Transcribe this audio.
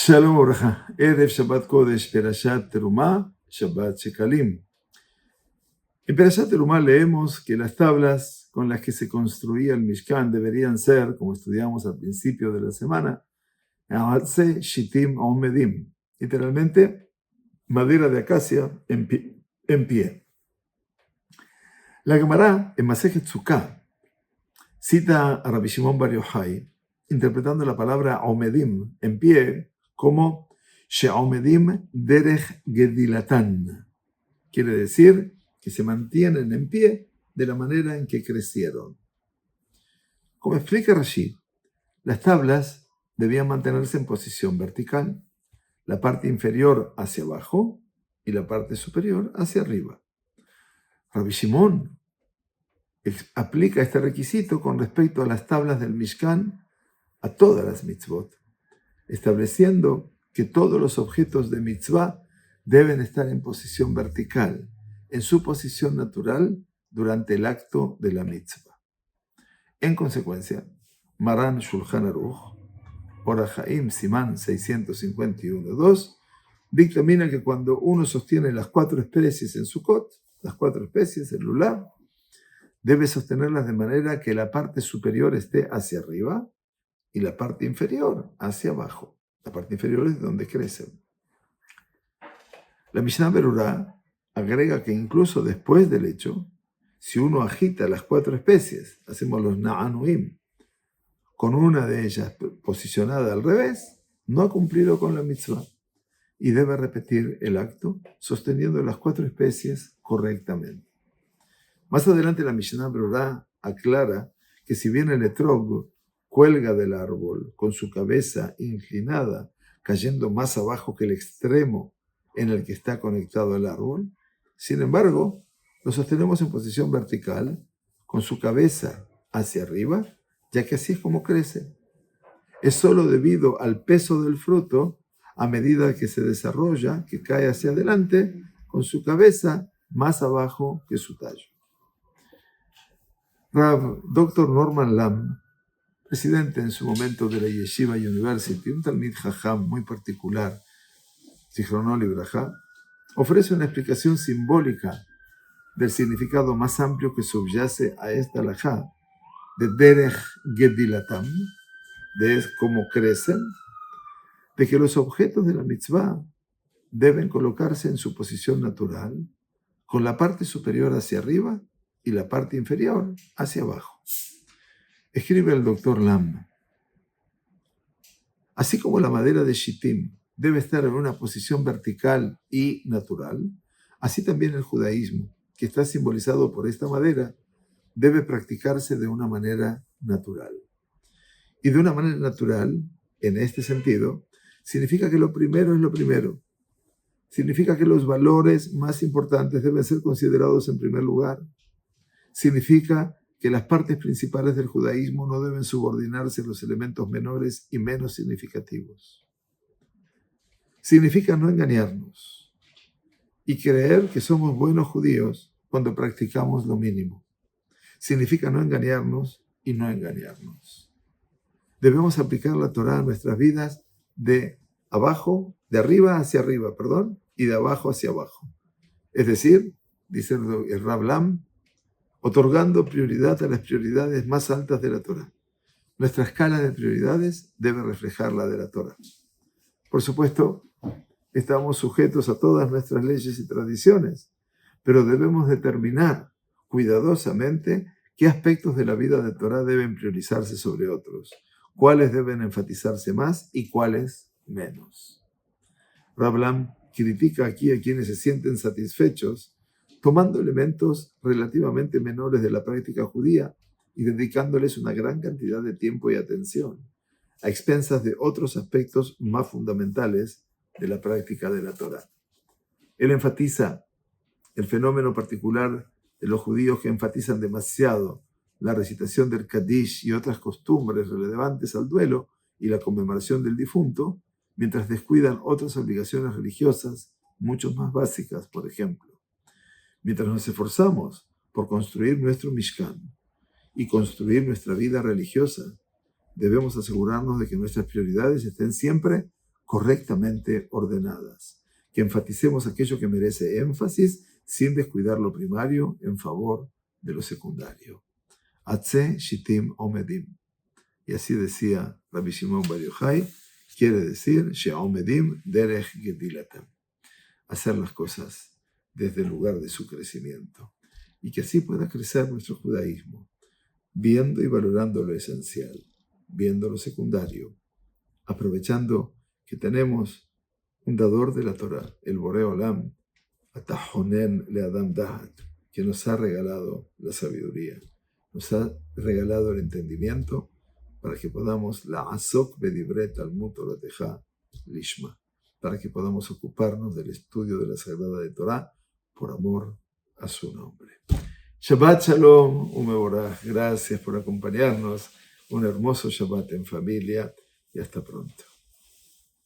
Shalom Obraja, Erev Shabbat Kodesh, Perashat Terumah, Shabbat Shekalim. En Perashat Terumah leemos que las tablas con las que se construía el Mishkan deberían ser, como estudiamos al principio de la semana, Ahatze Shitim Omedim, literalmente madera de acacia en pie. La Gemara en Masejet Sukkah cita a Rabbi Shimon Bar Yochai, interpretando la palabra Omedim, en pie, como She'omedim derech gedilatan. Quiere decir que se mantienen en pie de la manera en que crecieron. Como explica Rashi, las tablas debían mantenerse en posición vertical, la parte inferior hacia abajo y la parte superior hacia arriba. Rabbi Shimon aplica este requisito con respecto a las tablas del Mishkan a todas las mitzvot, estableciendo que todos los objetos de mitzvah deben estar en posición vertical, en su posición natural durante el acto de la mitzvah. En consecuencia, Maran Shulchan Aruch, Orach Chaim Simán 651.2, dictamina que cuando uno sostiene las 4 especies en Sukkot, las 4 especies, el lulav, debe sostenerlas de manera que la parte superior esté hacia arriba y la parte inferior hacia abajo. La parte inferior es donde crecen. La Mishnah Berurah agrega que incluso después del hecho, si uno agita las 4 especies, hacemos los na'anuim, con una de ellas posicionada al revés, no ha cumplido con la mitzvah y debe repetir el acto sosteniendo las 4 especies correctamente. Más adelante la Mishnah Berurah aclara que si bien el etrog cuelga del árbol con su cabeza inclinada, cayendo más abajo que el extremo en el que está conectado el árbol, sin embargo, lo sostenemos en posición vertical, con su cabeza hacia arriba, ya que así es como crece. Es solo debido al peso del fruto, a medida que se desarrolla, que cae hacia adelante, con su cabeza más abajo que su tallo. Dr. Norman Lamm, presidente en su momento de la Yeshiva University, un talmid jajam muy particular, Zichrono Libraja, ofrece una explicación simbólica del significado más amplio que subyace a esta halajá, de derech gedilatam, de cómo crecen, de que los objetos de la mitzvah deben colocarse en su posición natural, con la parte superior hacia arriba y la parte inferior hacia abajo. Escribe el Dr. Lamm: así como la madera de Shittim debe estar en una posición vertical y natural, así también el judaísmo, que está simbolizado por esta madera, debe practicarse de una manera natural. Y de una manera natural, en este sentido, significa que lo primero es lo primero. Significa que los valores más importantes deben ser considerados en primer lugar. Significa que las partes principales del judaísmo no deben subordinarse a los elementos menores y menos significativos. Significa no engañarnos y creer que somos buenos judíos cuando practicamos lo mínimo. Significa no engañarnos y no engañarnos. Debemos aplicar la Torá a nuestras vidas de arriba hacia arriba, y de abajo hacia abajo. Es decir, dice el Rav Lamm, otorgando prioridad a las prioridades más altas de la Torá. Nuestra escala de prioridades debe reflejar la de la Torá. Por supuesto, estamos sujetos a todas nuestras leyes y tradiciones, pero debemos determinar cuidadosamente qué aspectos de la vida de Torá deben priorizarse sobre otros, cuáles deben enfatizarse más y cuáles menos. Rav Lamm critica aquí a quienes se sienten satisfechos tomando elementos relativamente menores de la práctica judía y dedicándoles una gran cantidad de tiempo y atención, a expensas de otros aspectos más fundamentales de la práctica de la Torá. Él enfatiza el fenómeno particular de los judíos que enfatizan demasiado la recitación del Kaddish y otras costumbres relevantes al duelo y la conmemoración del difunto, mientras descuidan otras obligaciones religiosas mucho más básicas, por ejemplo. Mientras nos esforzamos por construir nuestro Mishkan y construir nuestra vida religiosa, debemos asegurarnos de que nuestras prioridades estén siempre correctamente ordenadas, que enfaticemos aquello que merece énfasis sin descuidar lo primario en favor de lo secundario. Atze shitim omedim. Y así decía Rabbi Shimon Bar Yochai, quiere decir she'omedim derech gedilatam, hacer las cosas desde el lugar de su crecimiento, y que así pueda crecer nuestro judaísmo, viendo y valorando lo esencial, viendo lo secundario, aprovechando que tenemos un dador de la Torah, el Boré Olam, Atahonen le Adam Dahat, que nos ha regalado la sabiduría, nos ha regalado el entendimiento para que podamos la Asok Bedivret Talmud Torateja Lishma, para que podamos ocuparnos del estudio de la Sagrada de Torah por amor a su nombre. Shabbat Shalom, Umeborah. Gracias por acompañarnos. Un hermoso Shabbat en familia y hasta pronto.